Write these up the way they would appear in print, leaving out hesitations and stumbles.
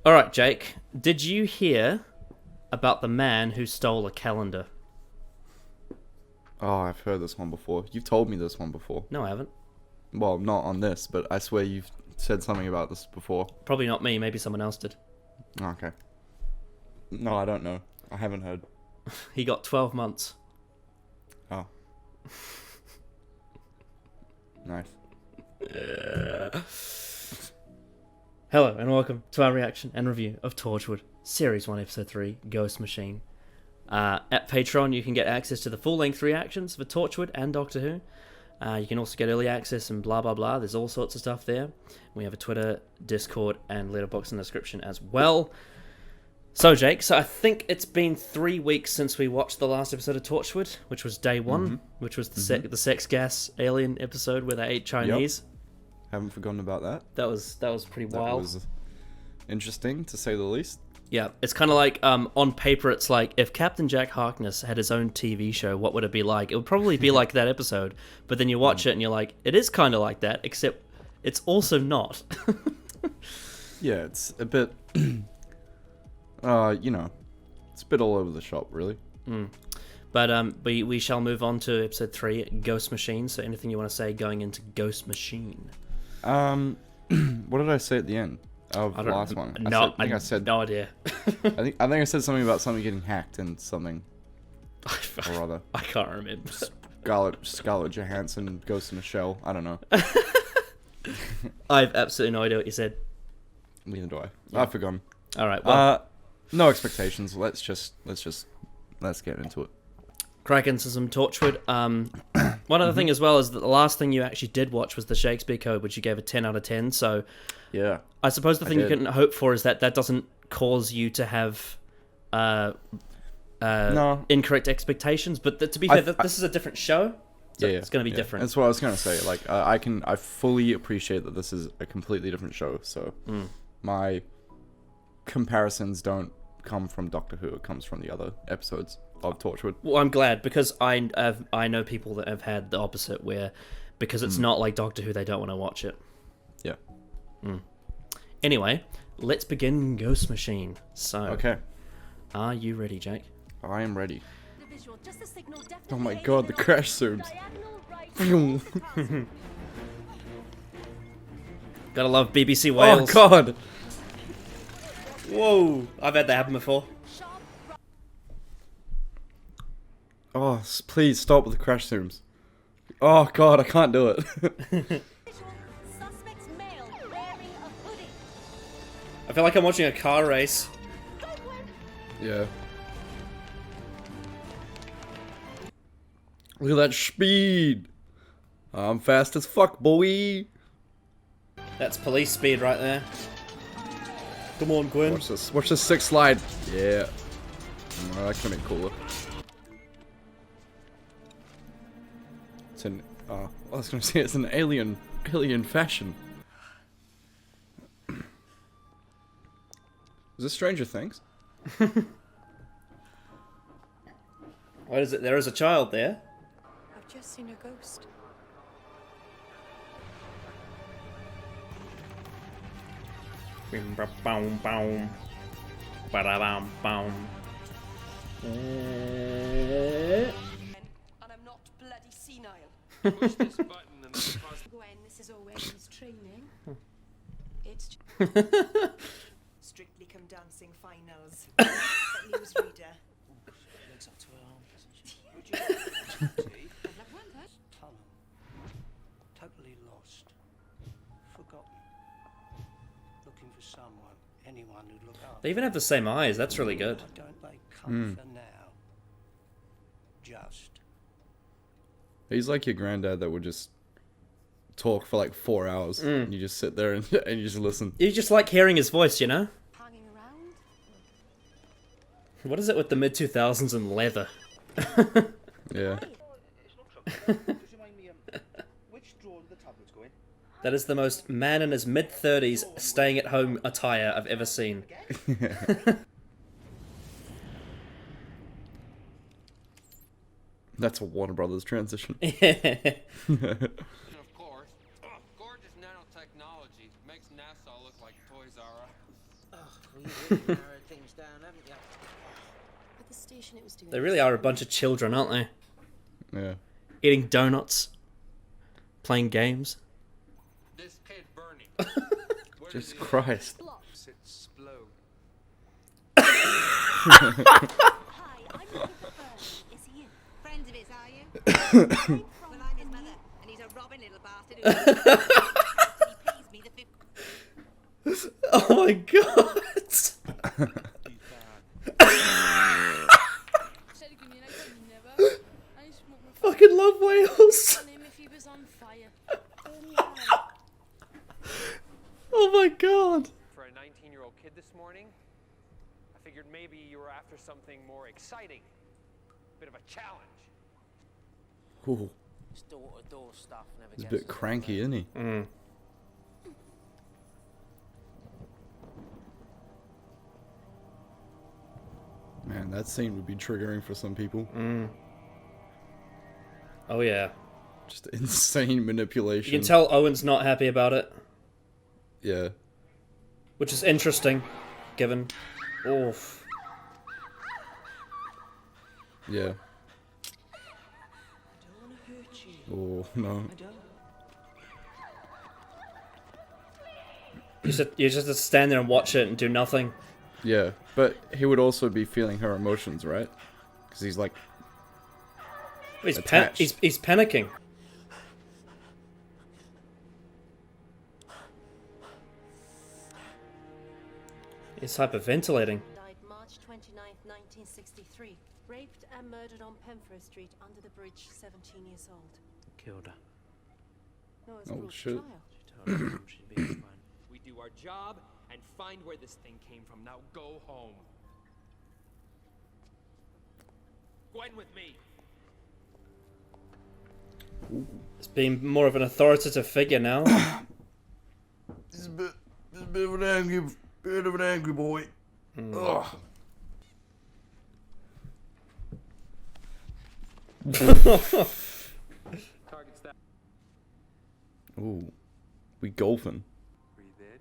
Alright, Jake. Did you hear about the man who stole a calendar? Oh, I've heard this one before. You've told me this one before. No, I haven't. Well, not on this, but I swear you've said something about this before. Probably not me. Maybe someone else did. Okay. No, I don't know. I haven't heard. He got 12 months. Oh. Nice. Hello, and welcome to our reaction and review of Torchwood, Series 1, Episode 3, Ghost Machine. At Patreon, you can get access to the full-length reactions for Torchwood and Doctor Who. You can also get early access and blah blah blah. There's all sorts of stuff there. We have a Twitter, Discord, and letterbox in the description as well. So, Jake, I think it's been 3 weeks since we watched the last episode of Torchwood, which was day one, which was the sex gas alien episode where they ate Chinese. Yep. Haven't forgotten about that. That was pretty wild. That was interesting, to say the least. Yeah, it's kind of like, on paper, it's like, if Captain Jack Harkness had his own TV show, what would it be like? It would probably be like that episode, but then you watch it and you're like, it is kind of like that, except it's also not. Yeah, it's a bit, it's a bit all over the shop, really. But we shall move on to episode 3, Ghost Machine. So anything you want to say going into Ghost Machine? What did I say at the end of the last one? I said no idea. I think I said something about something getting hacked and something or other. I can't remember. Scarlett Johansson, Ghost in a Shell. I don't know. I have absolutely no idea what you said. Neither do I. Yeah. I've forgotten. All right. Well, no expectations. Let's get into it. Crack into some Torchwood. One other thing as well is that the last thing you actually did watch was the Shakespeare Code, which you gave a 10 out of 10. So, yeah, I suppose the thing you can hope for is that doesn't cause you to have incorrect expectations. But to be fair, this is a different show. So it's going to be different. That's what I was going to say. Like, I fully appreciate that this is a completely different show. So my comparisons don't come from Doctor Who. It comes from the other episodes of Torchwood. Well, I'm glad, because I know people that have had the opposite, where because it's not like Doctor Who, they don't want to watch it. Yeah. Anyway, let's begin Ghost Machine. So, okay, are you ready, Jake? I am ready. Oh my god, the crash zooms. Gotta love BBC Wales. Oh god. Whoa, I've had that happen before. Oh, please stop with the crash zooms. Oh god, I can't do it. I feel like I'm watching a car race. Yeah. Look at that speed. I'm fast as fuck, boy. That's police speed right there. Come on, Gwen. Watch this sick slide. Yeah. Oh, that could have been cooler. It's an, I was gonna say it's an alien fashion. Is this Stranger Things? What is it? There is a child there. I've just seen a ghost. Bim ba boom boom. Ba da bam boom. And I'm not bloody senile. Push this button and the Gwen, this is always training. It's Strictly Come Dancing finals. Newsreader. looks up to her arm, doesn't she? Would you tunnel. Totally lost. Forgotten. Looking for someone, anyone who'd look after. They even have the same eyes. That's really good. Why don't they come for now? Just. He's like your granddad that would just talk for like 4 hours and you just sit there and you just listen. You just like hearing his voice, you know? Hanging around. What is it with the mid-2000s and leather? Yeah. Which drawer do the tablets go in? That is the most man in his mid-30s staying-at-home attire I've ever seen. That's a Warner Brothers transition. Yeah. Of course, gorgeous nanotechnology makes NASA look like Toys R Us. We you've really narrowed things down, haven't you? At the station, it was doing. They really are a bunch of children, aren't they? Yeah. Eating donuts, playing games. This kid Bernie. Where Jesus does he Christ. explode? Hi, I'm looking for Bernie. Is he in? Friends of his, are you? Well, I'm his mother, and he's a robbing little bastard who he pays me the 50. Oh my god! Fucking love Wales. Oh my god. For a 19-year-old kid this morning, I figured maybe you were after something more exciting. A bit of a challenge. Ooh, This door-to-door stuff never he's a gets bit cranky, isn't he? Man, that scene would be triggering for some people. Oh yeah. Just insane manipulation. You can tell Owen's not happy about it, Yeah. which is interesting, given. Oof. Yeah. I don't want to hurt you. Oh, no. I don't. You just have to stand there and watch it and do nothing. Yeah, but he would also be feeling her emotions, right? Because he's like, He's Attached. he's panicking. He's hyperventilating. Died March 29th, 1963. Raped and murdered on Penfro Street under the bridge, 17 years old. Killed her. No, it's Oh, brought to shit. trial. She told her mum she'd be fine. We do our job and find where this thing came from. Now go home. Gwen with me. He's being more of an authoritative figure now. he's a bit of an angry boy. Ugh. Target's that. Ooh, we golfing. Breathe in.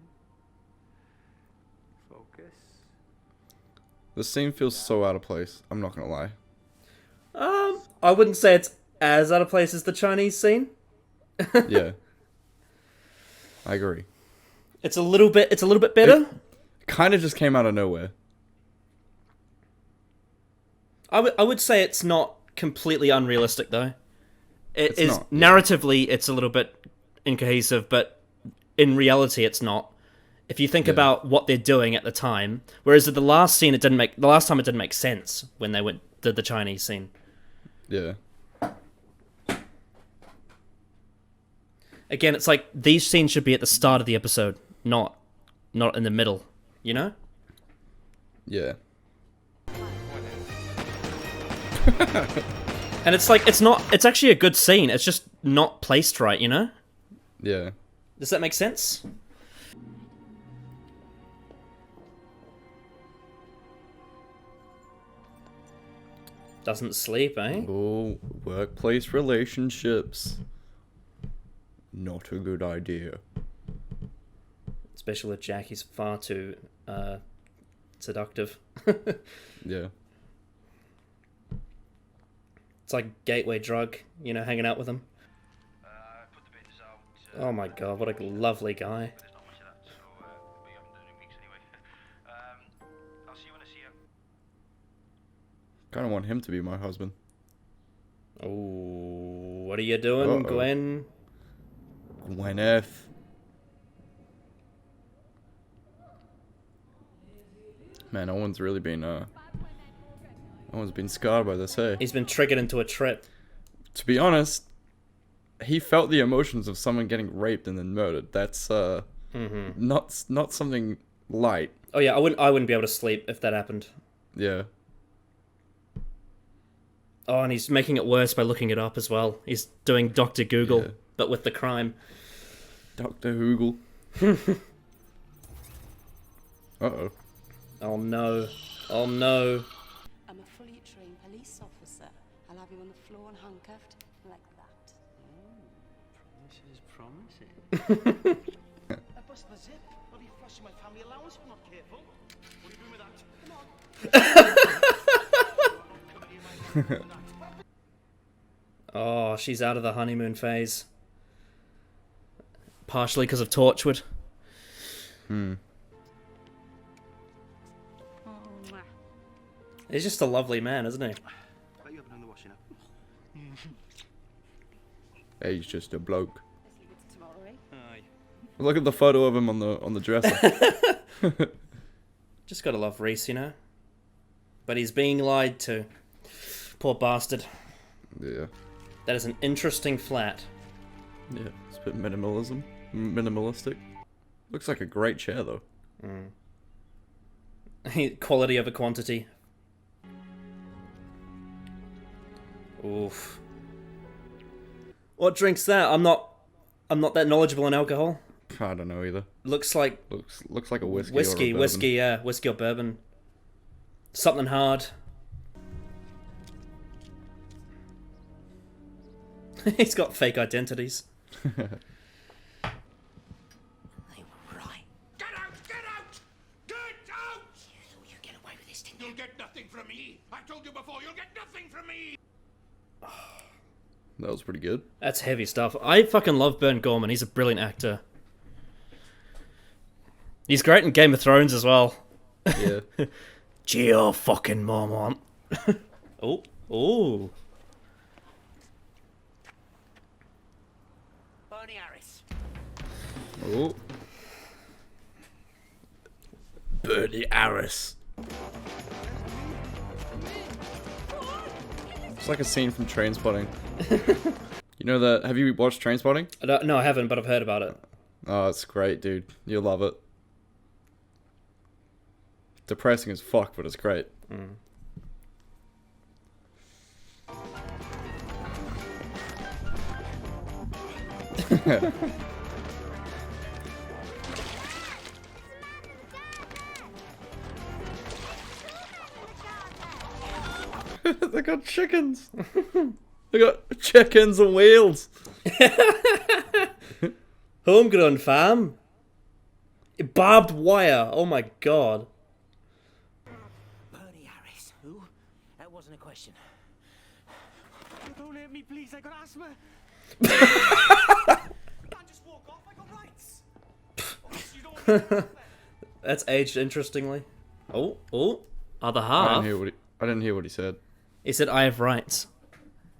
Focus. This scene feels so out of place. I'm not gonna lie. I wouldn't say it's as out of place as the Chinese scene. Yeah, I agree. It's a little bit better. Kind of just came out of nowhere. I would say it's not completely unrealistic though. It It's is not, yeah. narratively it's a little bit incohesive, but in reality it's not. If you think Yeah. about what they're doing at the time, whereas at the last time it didn't make sense when they did the Chinese scene. Yeah. Again, it's like these scenes should be at the start of the episode, not in the middle, you know? Yeah. And it's like it's actually a good scene. It's just not placed right, you know? Yeah. Does that make sense? Doesn't sleep, eh? Oh, workplace relationships. Not a good idea. Especially with Jackie's far too seductive. Yeah. It's like gateway drug, you know, hanging out with him. Put the bids out. Oh my god, what a lovely guy. There's not much of that, so we haven't done it in weeks anyway. I'll see you when I see you. Kind of want him to be my husband. Oh, what are you doing, Uh-oh. Gwen? Gwyneth. Man, Owen's really been Owen's been scarred by this, hey. He's been triggered into a trip. To be honest, he felt the emotions of someone getting raped and then murdered. That's not something light. Oh yeah, I wouldn't be able to sleep if that happened. Yeah. Oh, and he's making it worse by looking it up as well. He's doing Dr. Google, Yeah. but with the crime. Dr. Hoogle. Uh-oh. Oh no. Oh no. I'm a fully trained police officer. I'll have you on the floor and handcuffed like that. Promises. I bust the zip. Bloody flashing my family allowance if I'm not careful. Oh, she's out of the honeymoon phase. Partially because of Torchwood. He's just a lovely man, isn't he? Bet you haven't done the washing up. He's just a bloke. Aye. Look at the photo of him on the dresser. Just gotta love Reese, you know? But he's being lied to. Poor bastard. Yeah. That is an interesting flat. Yeah, it's a bit minimalistic. Looks like a great chair though. Quality over quantity. Oof. What drink's that? I'm not that knowledgeable in alcohol. I don't know either. Looks like Looks like a whiskey. whiskey, or a whiskey, yeah, whiskey or bourbon. Something hard. He's got fake identities. They were right. Get out! Get out! Get out! You thought you'd get away with this, didn't You'll you? get nothing from me. I told you before, you'll get nothing from me. That was pretty good. That's heavy stuff. I fucking love Burn Gorman. He's a brilliant actor. He's great in Game of Thrones as well. Yeah. Geo fucking Mormont. Oh. Bernie Harris. Oh. Bernie Harris. It's like a scene from Trainspotting. You know that? Have you watched Trainspotting? No, I haven't, but I've heard about it. Oh, it's great, dude. You'll love it. Depressing as fuck, but it's great. They got chickens. They got chickens on wheels. Homegrown, fam. Barbed wire. Oh my god. Bernie Harris. Who? That wasn't a question. Don't hit me, please. I got asthma. I can't just walk off. I got rights. You don't want me to That's aged interestingly. Oh. Other I half. didn't hear what he said. He said, I have rights.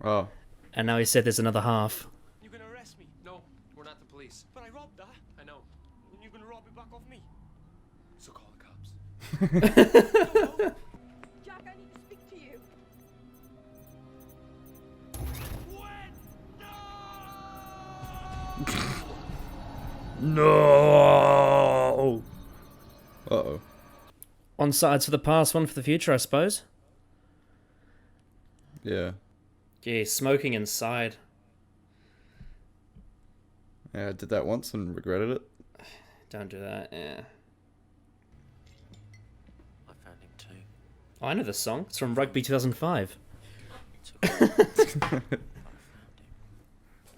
Oh. And now he said there's another half. You gonna arrest me? No, we're not the police. But I robbed her. I know. And you're gonna rob it back off me? So call the cops. Jack, I need to speak to you. No. Uh-oh. One side's for the past, one for the future, I suppose. Yeah. Gee, smoking inside. Yeah, I did that once and regretted it. Don't do that, yeah. I found him too. Oh, I know this song. It's from Rugby 2005.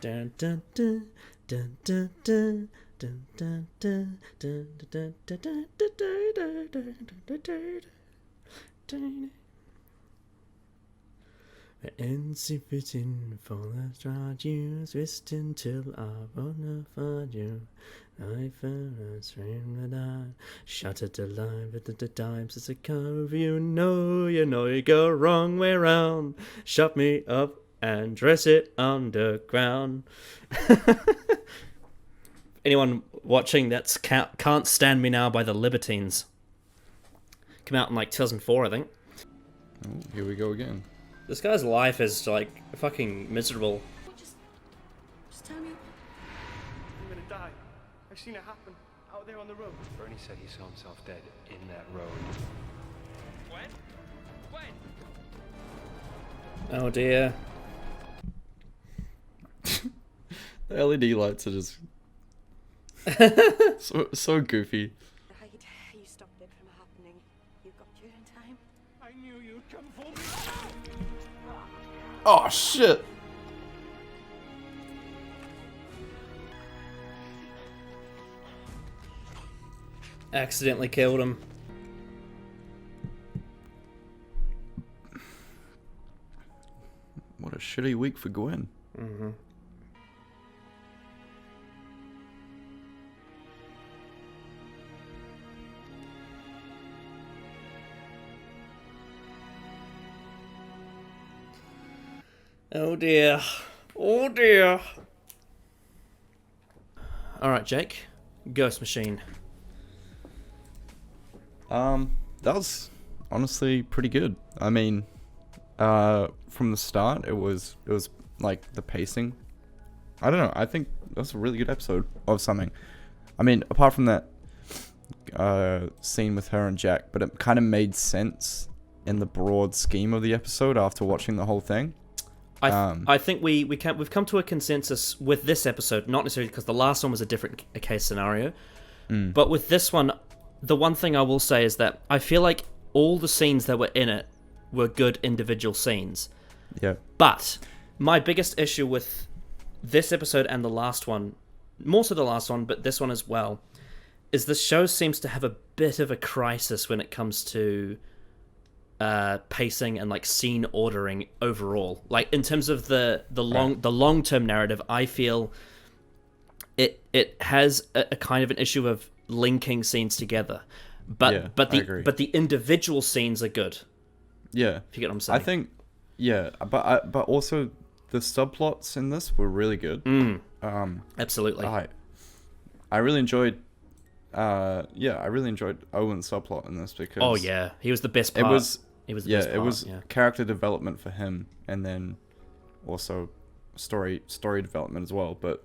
Dun, dun, dun, dun, dun, dun, dun, dun, dun, dun, dun, dun, dun, dun, dun, dun, dun. Insufficient for the start you twist until I wanna find you. I found a stream that I shattered alive at the times as a curve. You know you go wrong way round. Shut me up and dress it underground. Anyone watching that's Can't Stand Me Now by the Libertines. Came out in like 2004, I think. Oh, here we go again. This guy's life is like fucking miserable. Just tell me. I'm gonna die. I've seen it happen out there on the road. Bernie said he saw himself dead in that road. When? Oh dear. The LED lights are just so goofy. You stopped it from happening. You got here in time. I knew you'd come for me. Oh shit! Accidentally killed him. shitty week for Gwen. Mm-hmm. Oh dear. Oh dear. Alright, Jake. Ghost Machine. That was honestly pretty good. I mean, from the start, it was like the pacing. I don't know. I think that's a really good episode of something. I mean, apart from that scene with her and Jack, but it kind of made sense in the broad scheme of the episode after watching the whole thing. I think we've come to a consensus with this episode, not necessarily because the last one was a different case scenario, but with this one, the one thing I will say is that I feel like all the scenes that were in it were good individual scenes. Yeah. But my biggest issue with this episode and the last one, more so the last one, but this one as well, is the show seems to have a bit of a crisis when it comes to pacing and like scene ordering overall. Like in terms of the long-term narrative, I feel it has a kind of an issue of linking scenes together. But the individual scenes are good. Yeah. If you get what I'm saying. I think but also the subplots in this were really good. Absolutely. I really enjoyed I really enjoyed Owen's subplot in this because oh yeah, he was the best part. He was the best part. It was character development for him, and then also story development as well. But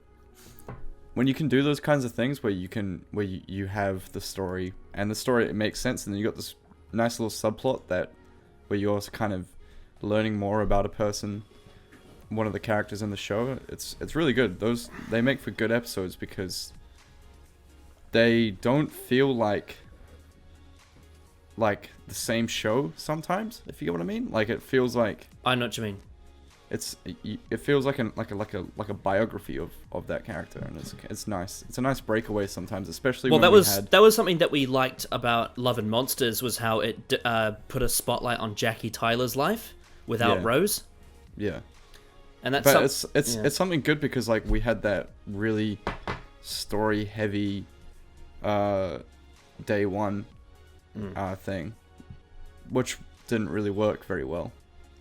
when you can do those kinds of things where you have the story and the story, it makes sense, and then you got this nice little subplot where you're also kind of learning more about a person, one of the characters in the show. It's really good. They make for good episodes because they don't feel like the same show sometimes, if you get what I mean. Like it feels like I know what you mean. It feels like a biography of that character, and it's nice. It's a nice breakaway sometimes, especially when that was something that we liked about Love and Monsters, was how it put a spotlight on Jackie Tyler's life without Rose. Yeah, and that's it's something good because like we had that really story heavy day one thing, which didn't really work very well.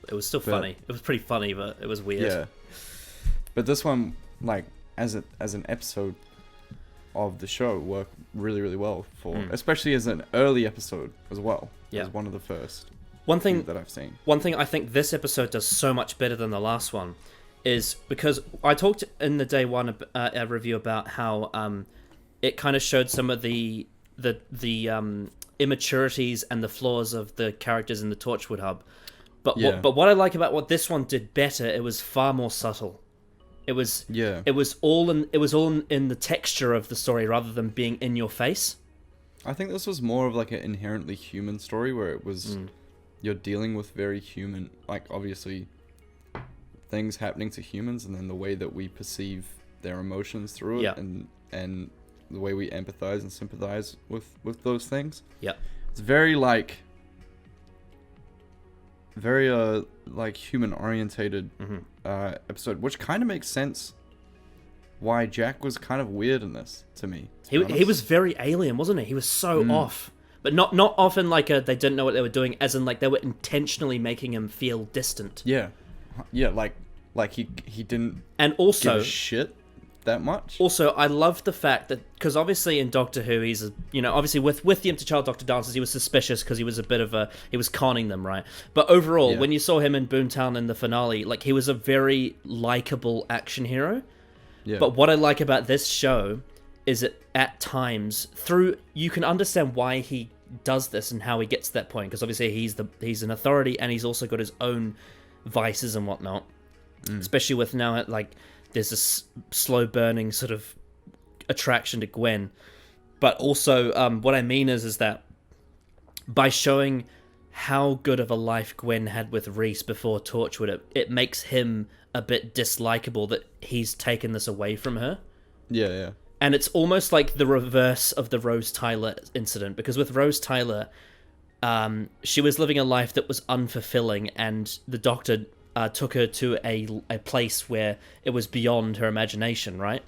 It was still funny. It was pretty funny, but it was weird. Yeah. But this one, like as an episode of the show, worked really, really well especially as an early episode as well. Yeah. It was one of the first. One thing that I've seen. One thing I think this episode does so much better than the last one is because I talked in the day one review about how it kind of showed some of the immaturities and the flaws of the characters in the Torchwood hub. But what I like about what this one did better, it was far more subtle. It was all in the texture of the story rather than being in your face. I think this was more of like an inherently human story where it was you're dealing with very human, like obviously things happening to humans, and then the way that we perceive their emotions through it, and the way we empathize and sympathize with those things. Yeah, it's very human orientated episode, which kind of makes sense why Jack was kind of weird in this to me. He was very alien, wasn't he? He was so off, but not off in like they didn't know what they were doing, as in like they were intentionally making him feel distant. Yeah, like he didn't and also give a shit that much. Also, I love the fact that, because obviously in Doctor Who, he's obviously with the Empty Child Doctor Dancers, he was suspicious because he was he was conning them, right? But overall, when you saw him in Boomtown in the finale, like he was a very likable action hero. Yeah. But what I like about this show is that at times you can understand why he does this and how he gets to that point, because obviously he's an authority and he's also got his own vices and whatnot. Especially with now like there's this slow burning sort of attraction to Gwen. But also what I mean is that by showing how good of a life Gwen had with Reese before Torchwood, it makes him a bit dislikable that he's taken this away from her. Yeah. And it's almost like the reverse of the Rose Tyler incident, because with Rose Tyler, she was living a life that was unfulfilling, and the Doctor took her to a place where it was beyond her imagination, right?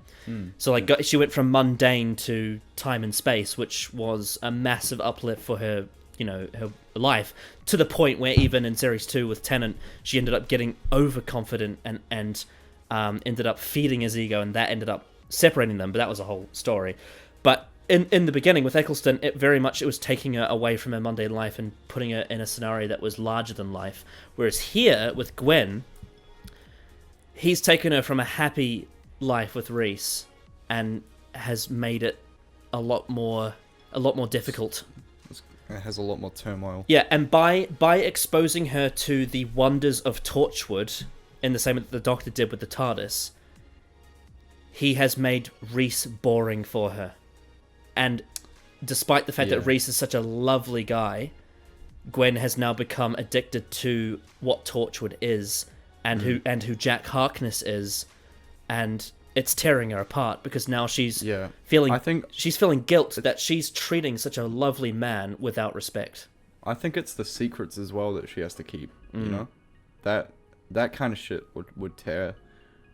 So like she went from mundane to time and space, which was a massive uplift for her, her life, to the point where even in series 2 with Tennant, she ended up getting overconfident and ended up feeding his ego, and that ended up separating them. But that was a whole story. But in the beginning with Eccleston, it was taking her away from her mundane life and putting her in a scenario that was larger than life. Whereas here with Gwen, he's taken her from a happy life with Reese and has made it a lot more difficult. It has a lot more turmoil. Yeah, and by exposing her to the wonders of Torchwood, in the same way that the Doctor did with the TARDIS, he has made Reese boring for her. And despite the fact that Reese is such a lovely guy, Gwen has now become addicted to what Torchwood is, and who Jack Harkness is, and it's tearing her apart because now she's feeling guilt that she's treating such a lovely man without respect. I think it's the secrets as well that she has to keep. You know, that kind of shit would tear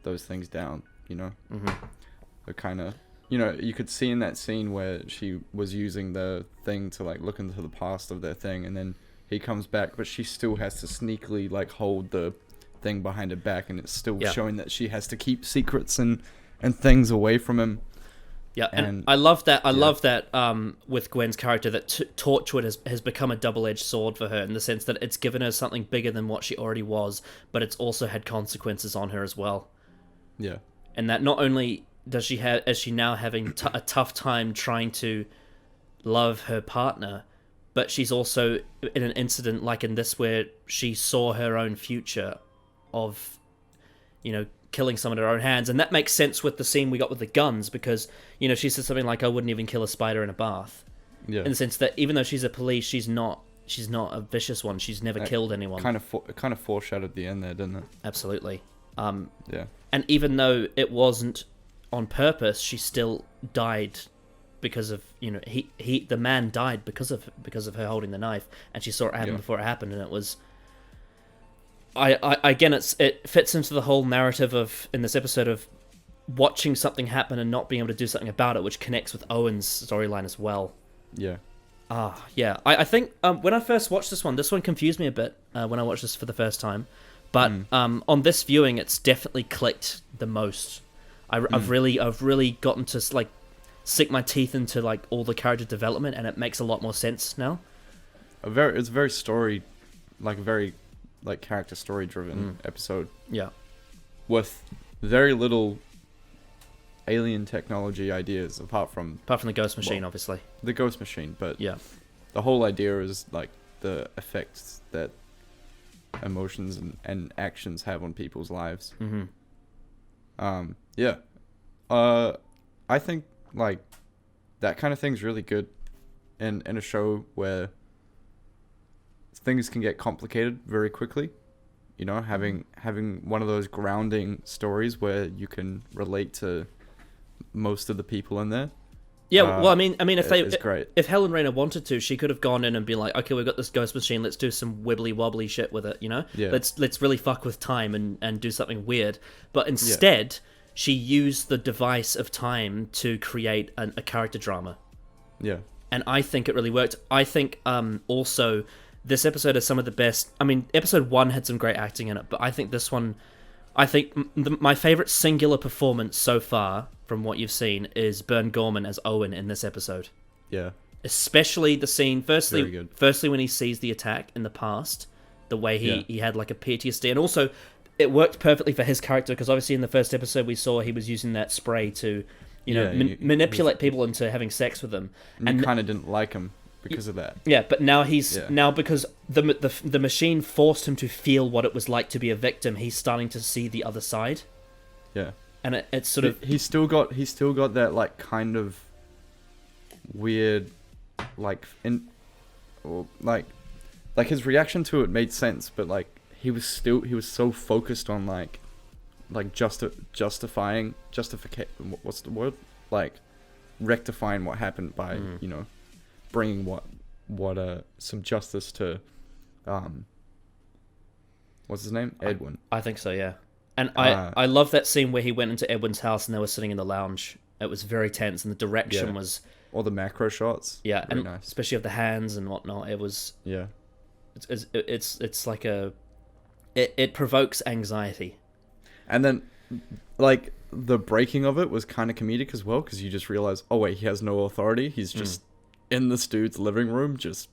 those things down. The kind of, you could see in that scene where she was using the thing to like look into the past of their thing, and then he comes back, but she still has to sneakily like hold the thing behind her back, and it's still showing that she has to keep secrets and things away from him. Yeah, and I love that. I love that with Gwen's character, that Torchwood has become a double-edged sword for her, in the sense that it's given her something bigger than what she already was, but it's also had consequences on her as well. Yeah, and that not only is she now having a tough time trying to love her partner, but she's also in an incident like in this where she saw her own future of, killing someone in her own hands. And that makes sense with the scene we got with the guns, because, she said something like, I wouldn't even kill a spider in a bath. Yeah. In the sense that even though she's a police, she's not a vicious one. She's never killed anyone. Kind of foreshadowed the end there, didn't it? Absolutely. Yeah. And even though it wasn't on purpose, she still died because of, the man died because of her holding the knife, and she saw it happen before it happened, and it was... Again, it fits into the whole narrative in this episode of watching something happen and not being able to do something about it, which connects with Owen's storyline as well. Yeah. Yeah. I think when I first watched this one confused me a bit when I watched this for the first time. But on this viewing, it's definitely clicked the most. I've really gotten to like sink my teeth into like all the character development, and it makes a lot more sense now. It's very story, like very like character story driven episode. Yeah. With very little alien technology ideas apart from the ghost machine, obviously. The ghost machine, but yeah, the whole idea is like the effects that emotions and actions have on people's lives. I think like that kind of thing's really good in a show where things can get complicated very quickly. Having one of those grounding stories where you can relate to most of the people in there. Yeah, well, I mean, if Helen Rayner wanted to, she could have gone in and been like, okay, we've got this ghost machine, let's do some wibbly wobbly shit with it, Yeah. Let's really fuck with time and do something weird. But instead, she used the device of time to create a character drama. Yeah. And I think it really worked. I think also this episode is some of the best. I mean, episode 1 had some great acting in it, but I think this one, my favorite singular performance so far from what you've seen is Bern Gorman as Owen in this episode. Yeah. Especially the scene, firstly when he sees the attack in the past, the way he had like a PTSD, and also it worked perfectly for his character, because obviously in the first episode we saw he was using that spray to, manipulate people into having sex with them. And you kind of didn't like him because of that. Yeah, but now now because the machine forced him to feel what it was like to be a victim, he's starting to see the other side. Yeah. And it's sort of he's still got that like kind of weird like his reaction to it made sense, but like he was so focused on like justifying what's the word, like rectifying what happened by bringing some justice to What's his name? Edwin. I think so, yeah. And I love that scene where he went into Edwin's house and they were sitting in the lounge. It was very tense, and the direction was... All the macro shots. Yeah, very and nice. especially of the hands and whatnot. It was... Yeah. It's like a... It provokes anxiety. And then, like, the breaking of it was kind of comedic as well, because you just realize, oh wait, he has no authority. He's just in this dude's living room, just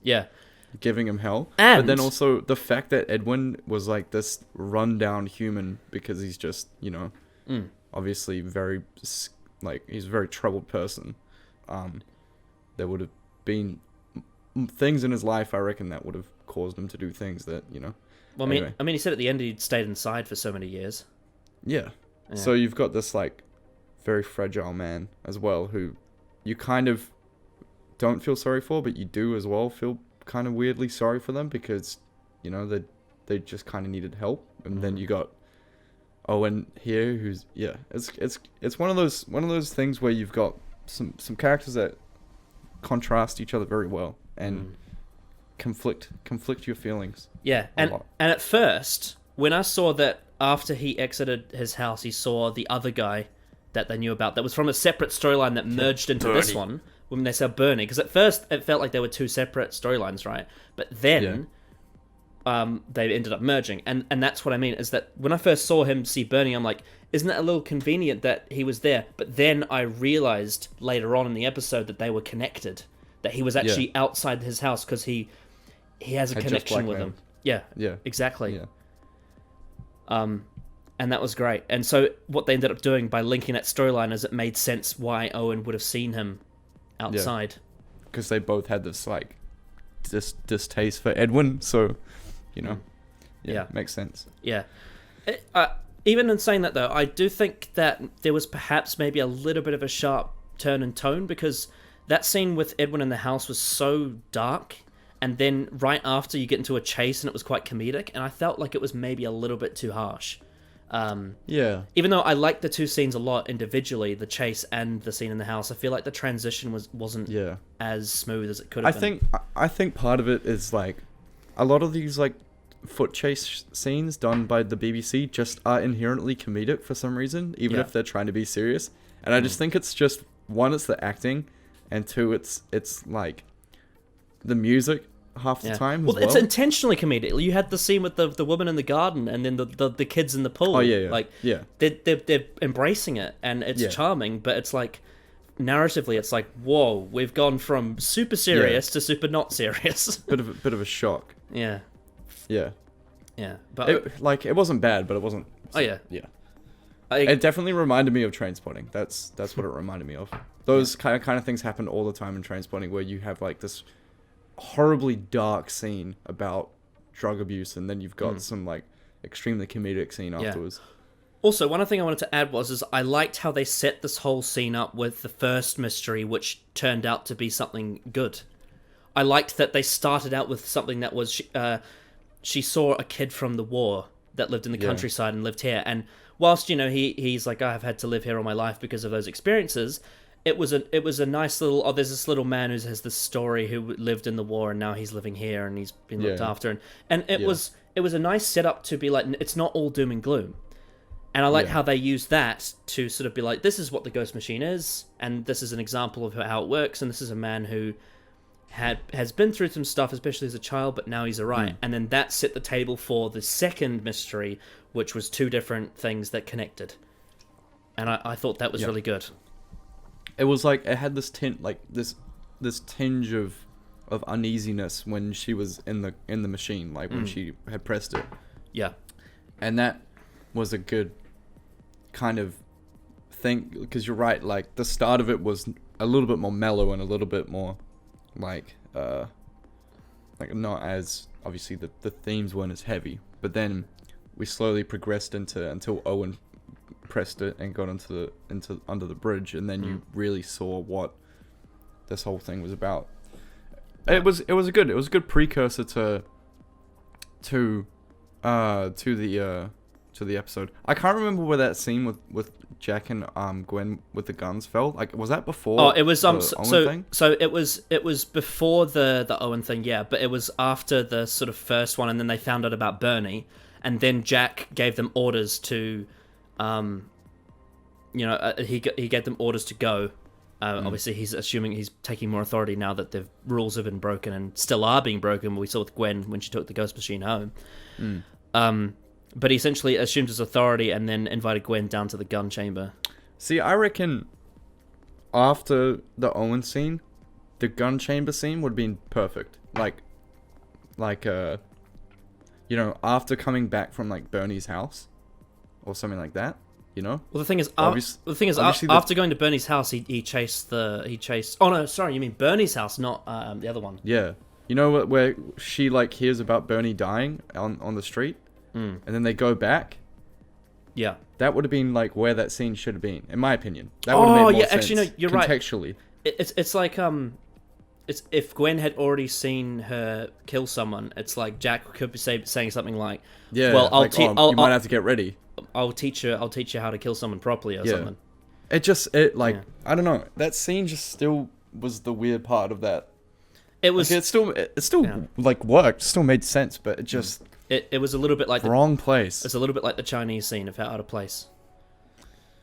giving him hell. But then also the fact that Edwin was like this rundown human, because he's just, you know, obviously very, like, he's a very troubled person. There would have been things in his life, I reckon, that would have caused him to do things that, you know. Well, anyway. I mean, he said at the end he'd stayed inside for so many years. Yeah. So you've got this, like, very fragile man as well, who you kind of don't feel sorry for, but you do as well feel kind of weirdly sorry for them, because, you know, they just kind of needed help. And then you got Owen here, who's it's one of those things where you've got some characters that contrast each other very well and conflict your feelings. Yeah, and at first, when I saw that after he exited his house, he saw the other guy that they knew about that was from a separate storyline that merged into this one, when they said Bernie, because at first it felt like there were two separate storylines, right? But then they ended up merging, and that's what I mean, is that when I first saw him see Bernie, I'm like, isn't it a little convenient that he was there? But then I realized later on in the episode that they were connected, that he was actually outside his house because he has a connection with him. Yeah, exactly. Yeah. And that was great. And so what they ended up doing by linking that storyline is it made sense why Owen would have seen him outside. Because they both had this, like, distaste for Edwin, so, you know, makes sense. Yeah. Even in saying that, though, I do think that there was perhaps maybe a little bit of a sharp turn in tone, because that scene with Edwin in the house was so dark, and then right after you get into a chase and it was quite comedic, and I felt like it was maybe a little bit too harsh. Even though I like the two scenes a lot individually, the chase and the scene in the house, I feel like the transition wasn't as smooth as it could have been. I think part of it is, like, a lot of these, like, foot chase scenes done by the BBC just are inherently comedic for some reason, even if they're trying to be serious. And I just think it's just, one, it's the acting, and two, it's like the music half the time as well. It's intentionally comedic. You had the scene with the woman in the garden, and then the kids in the pool. Oh yeah. Like they're embracing it, and it's charming. But it's like, narratively, it's like, whoa, we've gone from super serious to super not serious. bit of a shock. Yeah. But it wasn't bad, but it wasn't. Oh yeah. It definitely reminded me of Trainspotting. That's what it reminded me of. Those kind of things happen all the time in Trainspotting, where you have, like, this horribly dark scene about drug abuse, and then you've got some, like, extremely comedic scene afterwards. Also, one other thing I wanted to add is I liked how they set this whole scene up with the first mystery, which turned out to be something good. I liked that they started out with something that was she saw a kid from the war that lived in the countryside and lived here, and whilst, you know, he's like, I've had to live here all my life because of those experiences, it was a nice little, there's this little man who has this story who lived in the war, and now he's living here and he's been looked after, and it was a nice setup to be like, it's not all doom and gloom. And I like how they use that to sort of be like, this is what the ghost machine is, and this is an example of how it works, and this is a man who has been through some stuff, especially as a child, but now he's alright. And then that set the table for the second mystery, which was two different things that connected. And I thought that was really good. It was like, it had this this tinge of uneasiness when she was in the machine, like when she had pressed it. Yeah. And that was a good kind of thing, because you're right, like, the start of it was a little bit more mellow and a little bit more like not as, obviously the themes weren't as heavy, but then we slowly progressed until Owen pressed it and got into under the bridge, and then you really saw what this whole thing was about. It was a good precursor to the episode. I can't remember where that scene with Jack and Gwen with the guns fell. Like, was that before? Oh, it was the Owen thing? So it was before the Owen thing, yeah, but it was after the sort of first one, and then they found out about Bernie, and then Jack gave them orders to, he gave them orders to go. Obviously, he's assuming he's taking more authority now that the rules have been broken and still are being broken. We saw with Gwen when she took the ghost machine home. But he essentially assumed his authority and then invited Gwen down to the gun chamber. See, I reckon after the Owen scene, the gun chamber scene would have been perfect. After coming back from like Bernie's house or something like that. Well, the thing is, after going to Bernie's house, he chased. Oh no, sorry, you mean Bernie's house, not the other one. Yeah, where she like hears about Bernie dying on the street, and then they go back. Yeah, that would have been like where that scene should have been, in my opinion. That would have made more sense. Actually, no, you're right. Contextually, it's like it's if Gwen had already seen her kill someone, it's like Jack could be saying something like, "Yeah, well, you might have to get ready. I'll teach you how to kill someone properly or something." I don't know. That scene just still was the weird part of that. It was. Like, it still like worked. Still made sense, but it just it was a little bit like wrong place. It's a little bit like the Chinese scene of how out of place.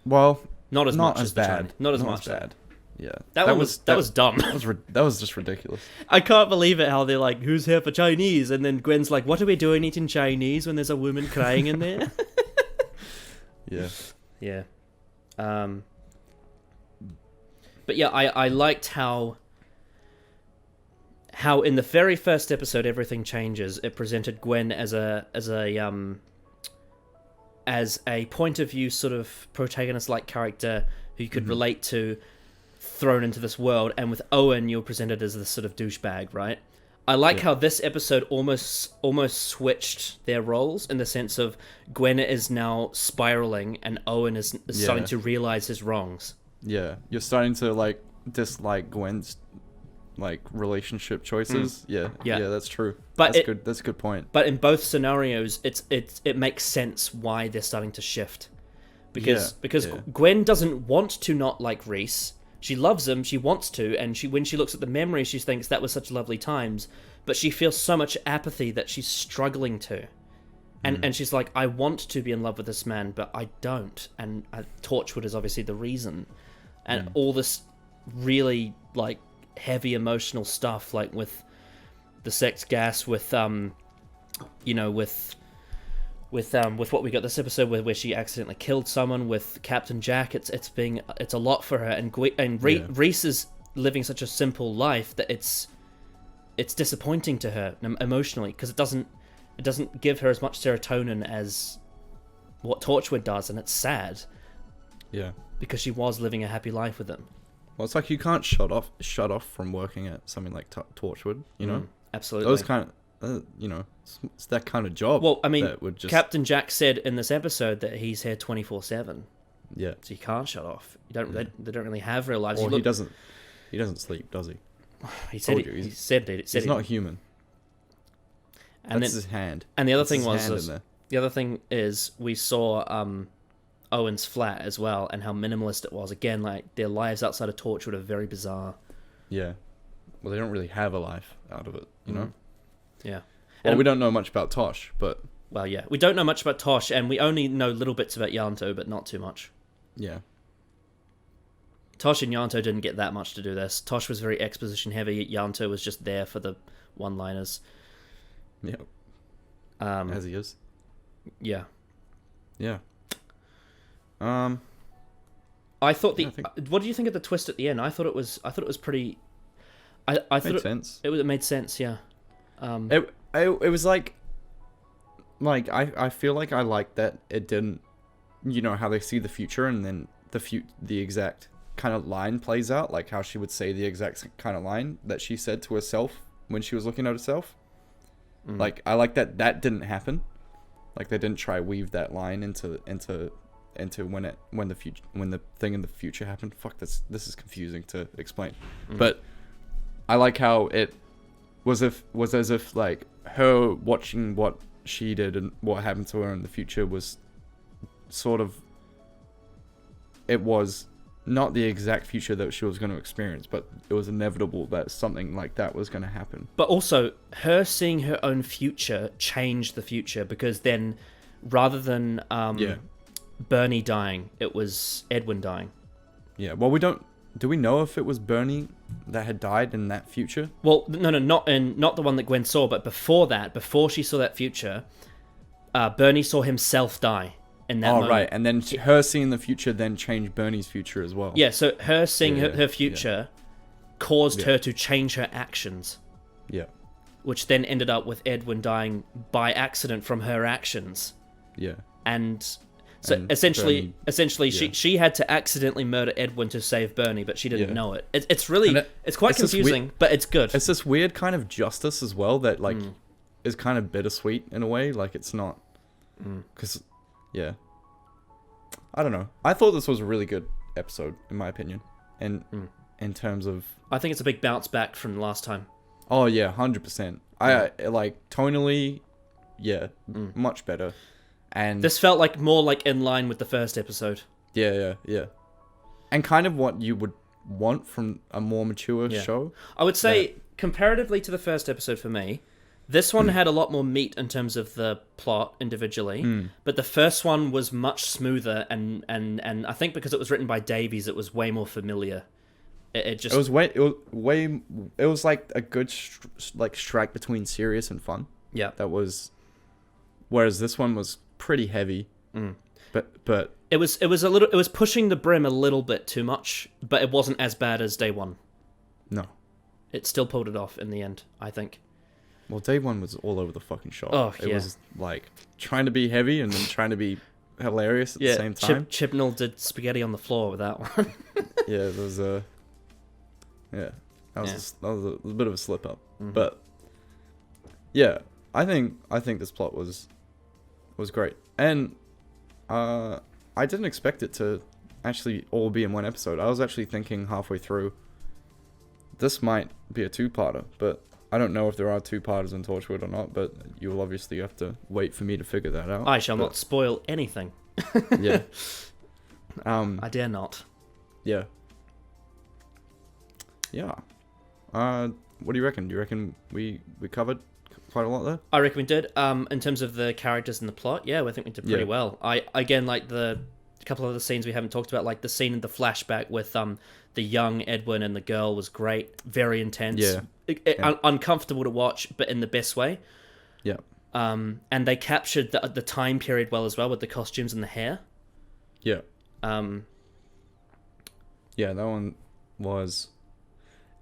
Well, not as much as bad. Not as much bad. Yeah, that was dumb. That was just ridiculous. I can't believe it. How they're like, "Who's here for Chinese?" And then Gwen's like, "What are we doing eating Chinese when there's a woman crying in there?" Yeah. But yeah, I liked how in the very first episode everything changes. It presented Gwen as a point of view sort of protagonist-like character who you could relate to, thrown into this world, and with Owen you're presented as this sort of douchebag, right? I like how this episode almost switched their roles in the sense of Gwen is now spiraling and Owen is starting to realize his wrongs. Yeah, you're starting to like dislike Gwen's like relationship choices. Yeah, that's true. But that's a good point. But in both scenarios, it makes sense why they're starting to shift, because Gwen doesn't want to not like Reese. She loves him, she wants to, and when she looks at the memories, she thinks that was such lovely times, but she feels so much apathy that she's struggling to. And she's like, I want to be in love with this man, but I don't. And Torchwood is obviously the reason. And all this really, like, heavy emotional stuff, like with the sex gas, with what we got this episode where she accidentally killed someone, with Captain Jack, it's a lot for her, and Reese is living such a simple life that it's disappointing to her emotionally, because it doesn't give her as much serotonin as what Torchwood does, and it's sad. Yeah, because she was living a happy life with him. Well, it's like you can't shut off from working at something like Torchwood, you know. Absolutely. Those kind of it's that kind of job. Well, I mean, Captain Jack said in this episode that he's here 24/7. Yeah. So you can't shut off. They don't really have real lives. Well, he doesn't sleep, does he? He said he's not human. And that's his hand. And the other thing is we saw Owen's flat as well, and how minimalist it was. Again, like, their lives outside of Torchwood are very bizarre. Yeah. Well, they don't really have a life out of it, you know? Yeah. Well, we don't know much about Tosh, but... Well, yeah. We don't know much about Tosh, and we only know little bits about Yanto, but not too much. Yeah. Tosh and Yanto didn't get that much to do this. Tosh was very exposition heavy. Yanto was just there for the one-liners. Yeah. As he is. Yeah. Yeah. I thought what do you think of the twist at the end? I thought it was pretty. I thought it made sense. It made sense, yeah. It was like I feel like I liked that it didn't, how they see the future and then the exact kind of line plays out, like how she would say the exact kind of line that she said to herself when she was looking at herself. Like, I like that didn't happen. Like, they didn't try weave that line into when the thing in the future happened. Fuck, this is confusing to explain. But I like how it was as if like her watching what she did and what happened to her in the future was sort of, it was not the exact future that she was going to experience, but it was inevitable that something like that was going to happen. But also, her seeing her own future changed the future, because then rather than Yeah. Bernie dying, it was Edwin dying. Yeah. Well, do we know if it was Bernie that had died in that future? Well, no, not the one that Gwen saw, but before that, before she saw that future, Bernie saw himself die in that moment. Right, and then her seeing the future then changed Bernie's future as well. Yeah, so her seeing her future caused her to change her actions. Yeah. Which then ended up with Edwin dying by accident from her actions. Yeah. And so And essentially, Bernie, she had to accidentally murder Edwin to save Bernie, but she didn't know it. It's really, it's quite confusing, but it's good. It's this weird kind of justice as well that, like, is kind of bittersweet in a way. Like, it's not... Because, yeah. I don't know. I thought this was a really good episode, in my opinion. And in terms of... I think it's a big bounce back from last time. Oh, yeah, 100%. I like, tonally, much better. And this felt like more like in line with the first episode. Yeah. And kind of what you would want from a more mature show. I would say, comparatively to the first episode for me, this one had a lot more meat in terms of the plot individually, but the first one was much smoother, and I think because it was written by Davies, it was way more familiar. It was like a good strike between serious and fun. Yeah. Whereas this one was pretty heavy. But it was pushing the brim a little bit too much, but it wasn't as bad as day one. No. It still pulled it off in the end, I think. Well, day one was all over the fucking shop. Oh, it was like trying to be heavy and then trying to be hilarious at the same time. Chibnall did spaghetti on the floor with that one. Yeah, there was a... Yeah, that was a bit of a slip up. But yeah, I think this plot was great. And I didn't expect it to actually all be in one episode. I was actually thinking halfway through, this might be a two-parter, but I don't know if there are two-parters in Torchwood or not, but you'll obviously have to wait for me to figure that out. I shall not spoil anything. Yeah. I dare not. Yeah. Yeah. What do you reckon? Do you reckon we covered quite a lot there? I reckon we did. In terms of the characters and the plot, I think we did pretty well. I again like a couple of the scenes we haven't talked about, like the scene in the flashback with the young Edwin and the girl was great, very intense. Yeah. Uncomfortable to watch, but in the best way. Yeah. And they captured the time period well as well with the costumes and the hair. Yeah. Yeah, that one was.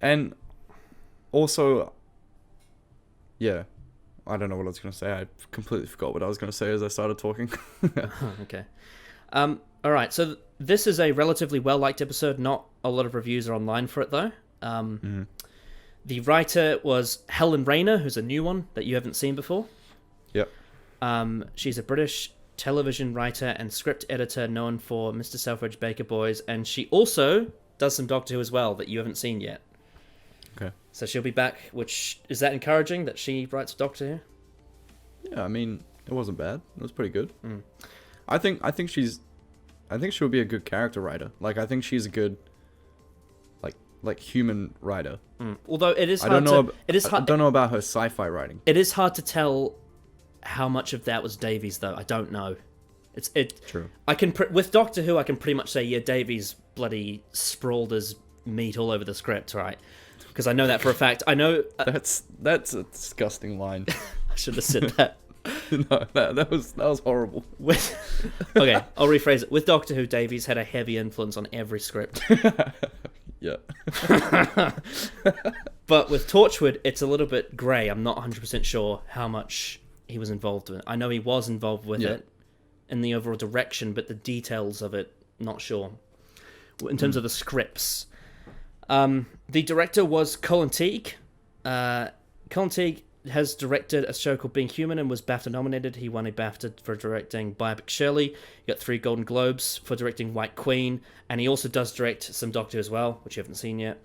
And also, yeah, I don't know what I was going to say. I completely forgot what I was going to say as I started talking. Okay. All right, so this is a relatively well-liked episode. Not a lot of reviews are online for it, though. The writer was Helen Rayner, who's a new one that you haven't seen before. Yep. She's a British television writer and script editor known for Mr. Selfridge, Baker Boys, and she also does some Doctor Who as well that you haven't seen yet. Okay. So she'll be back, which... Is that encouraging that she writes Doctor Who? Yeah, I mean, it wasn't bad. It was pretty good. I think she'll be a good character writer. Like, I think she's a good, like human writer. Although it is hard I don't know about her sci-fi writing. It is hard to tell how much of that was Davies, though. I don't know. It's True. With Doctor Who, I can pretty much say, Davies bloody sprawled his meat all over the script, right? Because I know that for a fact. I know... That's a disgusting line. I should have said that. No, that was horrible. Okay, I'll rephrase it. With Doctor Who, Davies had a heavy influence on every script. Yeah. But with Torchwood, it's a little bit grey. I'm not 100% sure how much he was involved with it. I know he was involved with it in the overall direction, but the details of it, not sure. In terms of the scripts. The director was Colin Teague. Colin Teague has directed a show called Being Human and was BAFTA nominated. He won a BAFTA for directing Biopic Shirley. He got 3 Golden Globes for directing White Queen, and he also does direct some Doctor Who as well, which you haven't seen yet.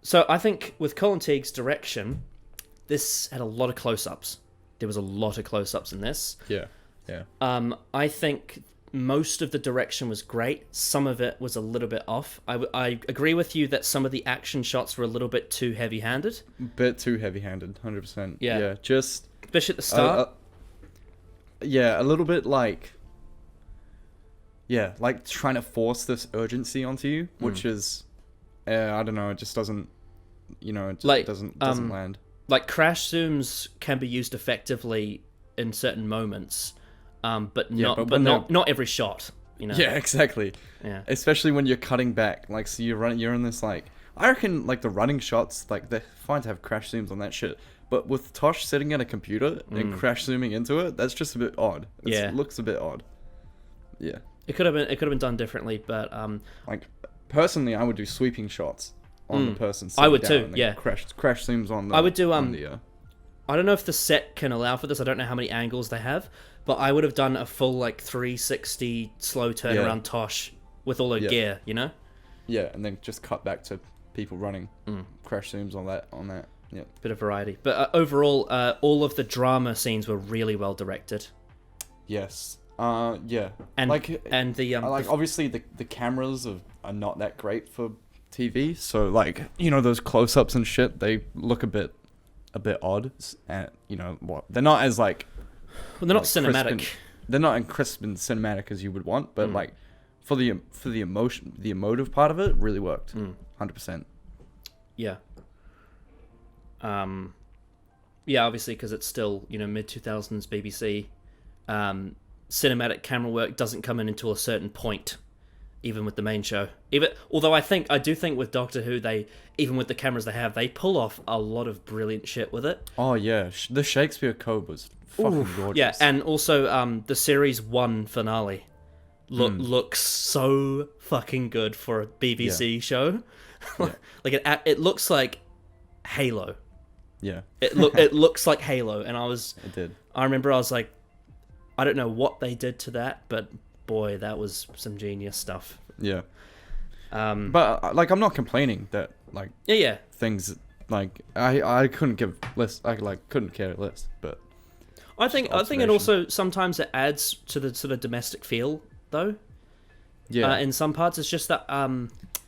So I think with Colin Teague's direction, this had a lot of close-ups. There was a lot of close-ups in this. Yeah. I think most of the direction was great. Some of it was a little bit off. I agree with you that some of the action shots were a little bit too heavy-handed. Bit too heavy-handed, 100%. Yeah. Just... Especially at the start. yeah, a little bit like, yeah, like trying to force this urgency onto you, which is, I don't know, it just doesn't, you know, it just Like, doesn't land. Like, crash zooms can be used effectively in certain moments, but not every shot. You know? Yeah, exactly. Yeah. Especially when you're cutting back, like, so you're in this, like, I reckon, like, the running shots, like, they're fine to have crash zooms on that shit, but with Tosh sitting at a computer and crash zooming into it, that's just a bit odd. It looks a bit odd. Yeah. It could have been done differently, but like, personally, I would do sweeping shots on the person. I would down too. and then Yeah. Crash zooms on the. I would do on the, I don't know if the set can allow for this. I don't know how many angles they have, but I would have done a full like 360 slow turnaround Tosh with all the gear. You know. Yeah, and then just cut back to people running. Crash zooms on that. Yeah. Bit of variety, but overall, all of the drama scenes were really well directed. Yes. Yeah. And like, and the like obviously the cameras are not that great for TV, so like, you know, those close-ups and shit, they look a bit odd, and you know what, they're not as like, well, they're not like cinematic. They're not as crisp and cinematic as you would want, but like for the emotion, the emotive part of it really worked. 100%. Yeah. Yeah, obviously because it's still, you know, mid 2000s BBC. Cinematic camera work doesn't come in until a certain point, even with the main show. Although I do think with Doctor Who, they, even with the cameras they have, they pull off a lot of brilliant shit with it. Oh yeah, the Shakespeare Code was fucking gorgeous. Yeah, and also the series 1 finale looks so fucking good for a BBC show. Like it looks like Halo. Yeah. It looks like Halo, and It did. I remember I was like, I don't know what they did to that, but boy, that was some genius stuff. Yeah. But like, I'm not complaining that like Yeah. things like I couldn't give less. I like couldn't care less. But I think it also sometimes it adds to the sort of domestic feel though. Yeah. In some parts, it's just that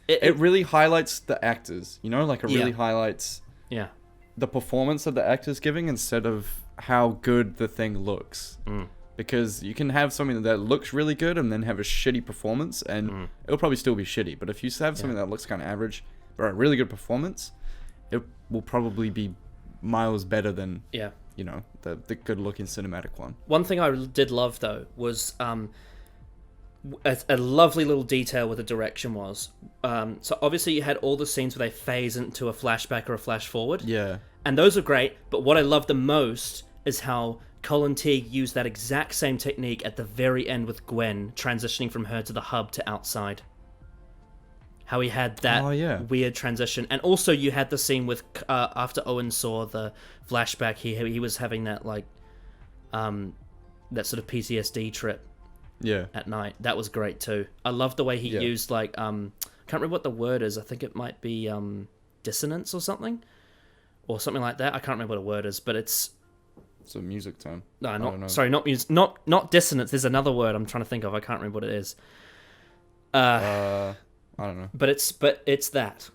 it really highlights the actors. You know, like it really highlights the performance that the actors giving instead of how good the thing looks. Because you can have something that looks really good and then have a shitty performance, and it'll probably still be shitty. But if you have something that looks kind of average, but a really good performance, it will probably be miles better than you know, the good-looking cinematic one. One thing I did love though was a lovely little detail with the direction was. So obviously you had all the scenes where they phase into a flashback or a flash forward. Yeah. And those are great, but what I love the most is how Colin Teague used that exact same technique at the very end with Gwen, transitioning from her to the hub to outside. How he had that weird transition. And also you had the scene with, after Owen saw the flashback, he was having that, like, that sort of PTSD trip at night. That was great too. I love the way he used, like, can't remember what the word is. I think it might be dissonance or something like that. I can't remember what a word is, but it's a music term. No, not dissonance. There's another word I'm trying to think of. I can't remember what it is. I don't know. But it's that.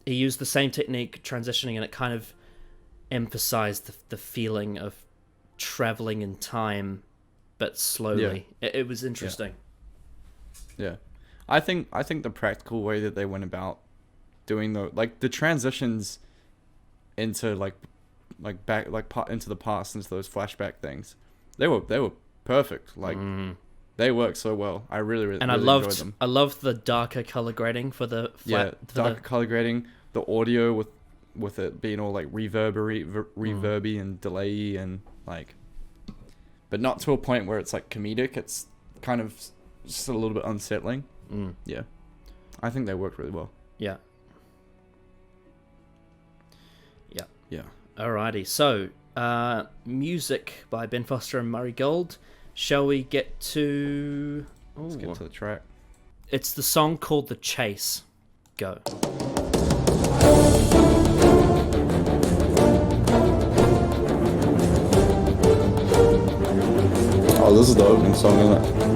He used the same technique transitioning, and it kind of emphasized the feeling of traveling in time, but slowly. It was interesting. Yeah. I think the practical way that they went about doing the transitions into back into the past, into those flashback things, they were perfect. Like they worked so well. I really enjoyed them. I loved the darker color grading for the darker color grading, the audio with it being all like reverby and delay and like, but not to a point where it's like comedic. It's kind of just a little bit unsettling. Yeah, I think they worked really well. Yeah. Yeah. Alrighty, so music by Ben Foster and Murray Gold. Shall we get to... Let's get to the track. It's the song called The Chase. Go. Oh, this is the opening song, isn't it?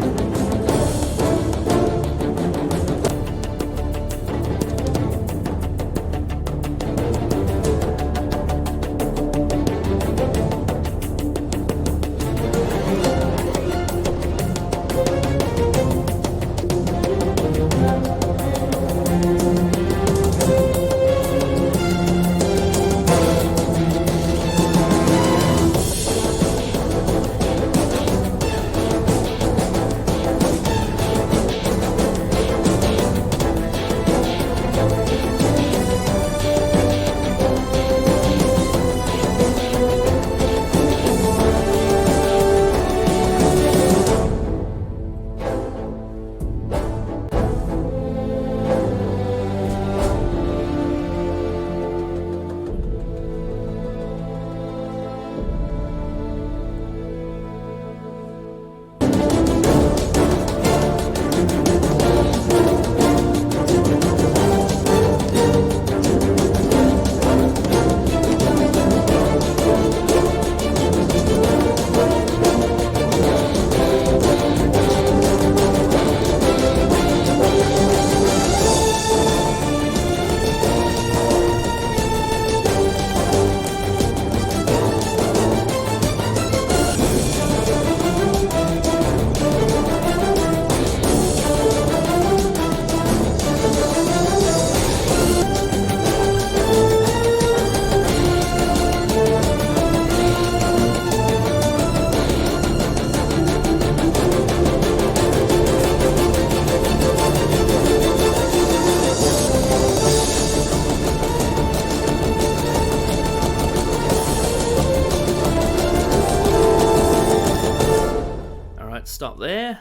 stop there.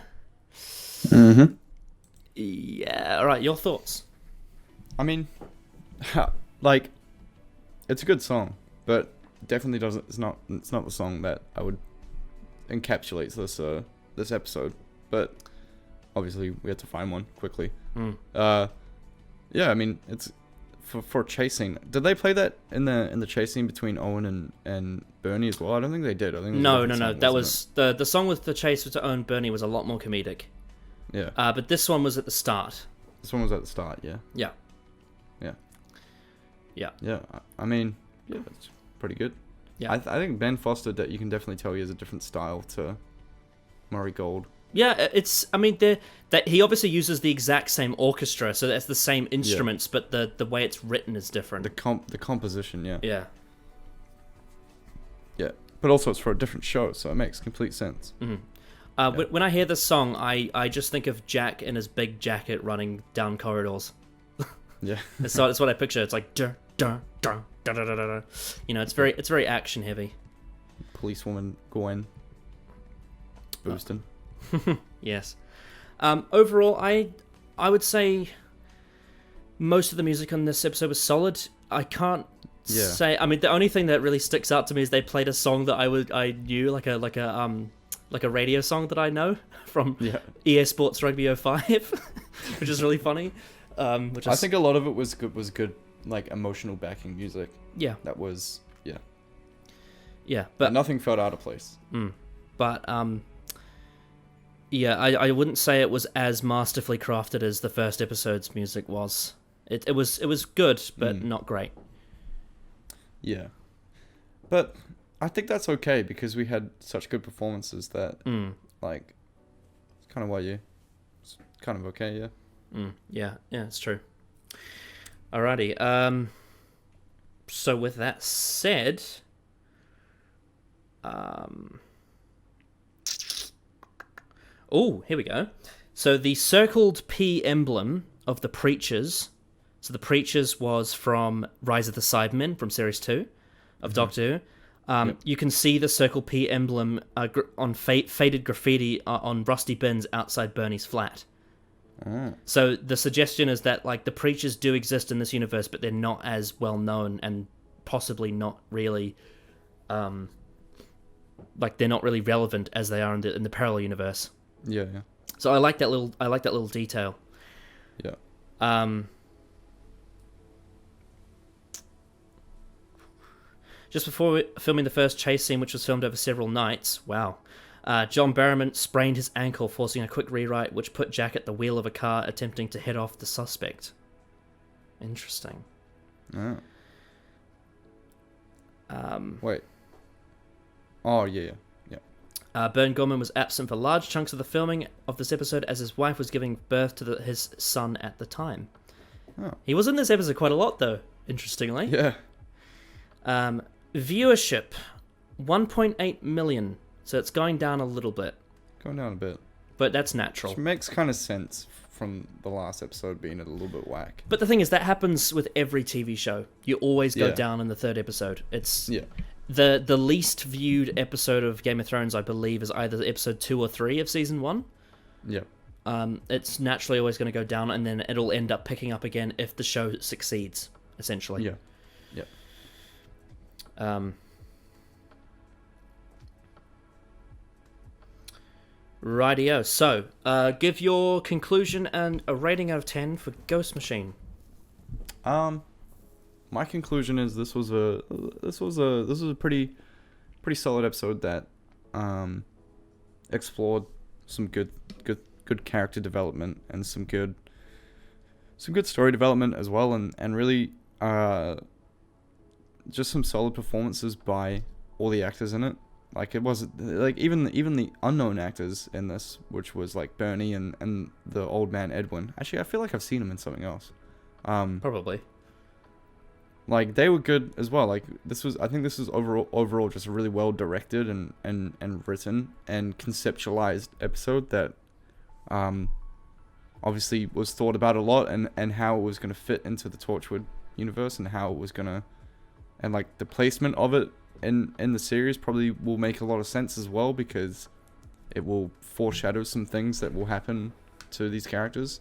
Mm-hmm. Yeah. All right. Your thoughts? I mean, like, it's a good song, but definitely doesn't. It's not the song that I would encapsulate this episode. But obviously, we had to find one quickly. Yeah, I mean, it's for chasing. Did they play that in the chase scene between Owen and Bernie as well? I don't think they did. I think it was a No. different song, That wasn't was the song with the chase with Owen Bernie was a lot more comedic. it? Yeah. But this one was at the start. This one was at the start. Yeah. Yeah. Yeah. Yeah. Yeah. I mean, yeah, that's pretty good. Yeah. I think Ben Foster, that you can definitely tell he has a different style to Murray Gold. Yeah, it's. I mean, that he obviously uses the exact same orchestra, so that's the same instruments, but the way it's written is different. The composition, yeah. Yeah. Yeah. But also it's for a different show, so it makes complete sense. Mm-hmm. When I hear this song, I just think of Jack in his big jacket running down corridors. Yeah. That's what I picture. It's like dun dun dun dun dun dun dun. You know, it's very action heavy. Policewoman Gwen. Boosting. Yes. Overall, I would say most of the music on this episode was solid. I can't say. I mean, the only thing that really sticks out to me is they played a song that I knew, like a radio song that I know from EA Sports Rugby 05, which is really funny. Which I think a lot of it was good, like emotional backing music. Yeah. That was Yeah, but nothing felt out of place. But yeah, I wouldn't say it was as masterfully crafted as the first episode's music was. It was good, but not great. Yeah. But I think that's okay because we had such good performances that like it's kind of why it's kind of okay, Yeah, it's true. Alrighty. So with that said, oh, here we go. So the circled P emblem of the Preachers. So the Preachers was from Rise of the Cybermen from Series 2 of Doctor Who. You can see the circle P emblem on faded graffiti on rusty bins outside Bernie's flat. So the suggestion is that like the Preachers do exist in this universe, but they're not as well known and possibly not really, like they're not really relevant as they are in the parallel universe. Yeah. So I like that little detail. Yeah. Just before filming the first chase scene, which was filmed over several nights, John Barrowman sprained his ankle, forcing a quick rewrite, which put Jack at the wheel of a car attempting to head off the suspect. Interesting. Oh. Wait. Oh, yeah. Bern Gorman was absent for large chunks of the filming of this episode as his wife was giving birth to his son at the time. Oh. He was in this episode quite a lot, though, interestingly. Yeah. Viewership, 1.8 million. So it's going down a little bit. Going down a bit. But that's natural. Which makes kind of sense from the last episode being a little bit whack. But the thing is, that happens with every TV show. You always go down in the third episode. It's the least viewed episode of Game of Thrones, I believe, is either episode 2 or 3 of season 1. Yeah. It's naturally always going to go down, and then it'll end up picking up again if the show succeeds, essentially. Yeah. Rightio. So, give your conclusion and a rating out of 10 for Ghost Machine. My conclusion is this was a pretty solid episode that explored some good character development and some good story development as well, and really just some solid performances by all the actors in it. Like it wasn't like even the unknown actors in this, which was like Bernie and the old man Edwin. Actually, I feel like I've seen him in something else. Probably. Like they were good as well. Like I think this was overall just a really well directed and written and conceptualized episode that obviously was thought about a lot, and how it was going to fit into the Torchwood universe, and how it was going to, and like the placement of it in the series probably will make a lot of sense as well, because it will foreshadow some things that will happen to these characters,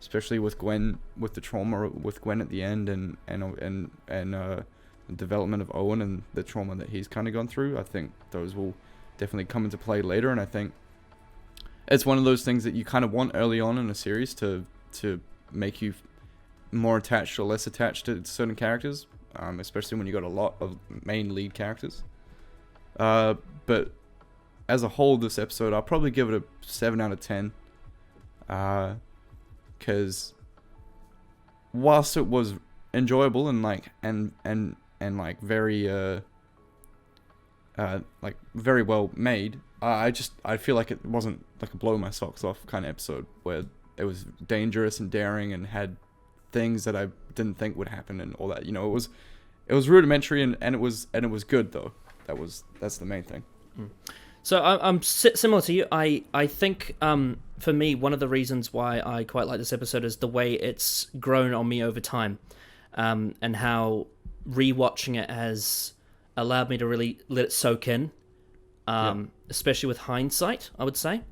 especially with Gwen, with the trauma with Gwen at the end, and the development of Owen and the trauma that he's kind of gone through. I think those will definitely come into play later, and I think it's one of those things that you kind of want early on in a series to make you more attached or less attached to certain characters, especially when you got a lot of main lead characters. But as a whole, this episode, I'll probably give it a 7 out of 10. Because whilst it was enjoyable and very very well made, I feel like it wasn't like a blow my socks off kind of episode where it was dangerous and daring and had things that I didn't think would happen and all that. You know, it was rudimentary and it was good though. That's the main thing. So I'm similar to you. I think for me, one of the reasons why I quite like this episode is the way it's grown on me over time, and how rewatching it has allowed me to really let it soak in, especially with hindsight, I would say.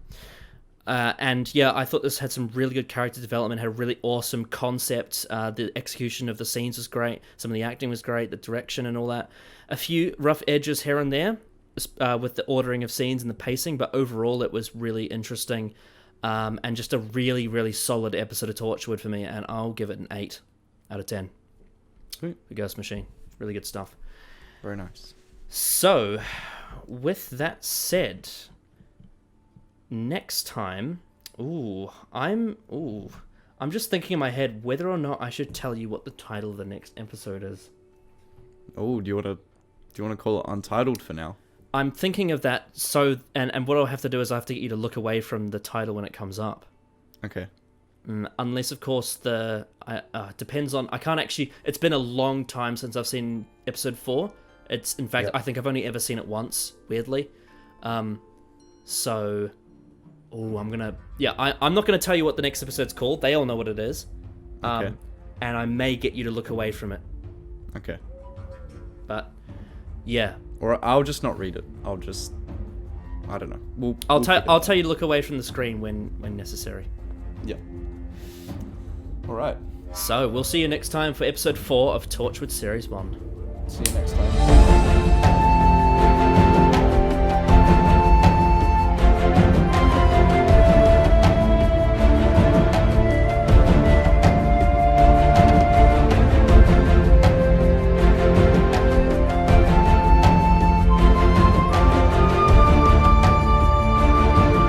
And yeah, I thought this had some really good character development, had a really awesome concept. The execution of the scenes was great. Some of the acting was great, the direction and all that. A few rough edges here and there with the ordering of scenes and the pacing, but overall it was really interesting, and just a really, really solid episode of Torchwood for me, and I'll give it an 8 out of 10. Sweet. The Ghost Machine. Really good stuff. Very nice. So, with that said, next time, I'm just thinking in my head whether or not I should tell you what the title of the next episode is. Oh, do you want to call it Untitled for now? I'm thinking of that. So, and what I'll have to do is I have to get you to look away from the title when it comes up. Okay. Unless, of course, depends on. I can't actually. It's been a long time since I've seen episode 4. It's in fact, I think I've only ever seen it once. Weirdly, so. Oh, I'm not gonna tell you what the next episode's called. They all know what it is. Okay. And I may get you to look away from it. Okay. But, yeah. Or I'll just not read it. I don't know. I'll tell you to look away from the screen when necessary. Yeah. All right. So we'll see you next time for episode 4 of Torchwood Series 1. See you next time.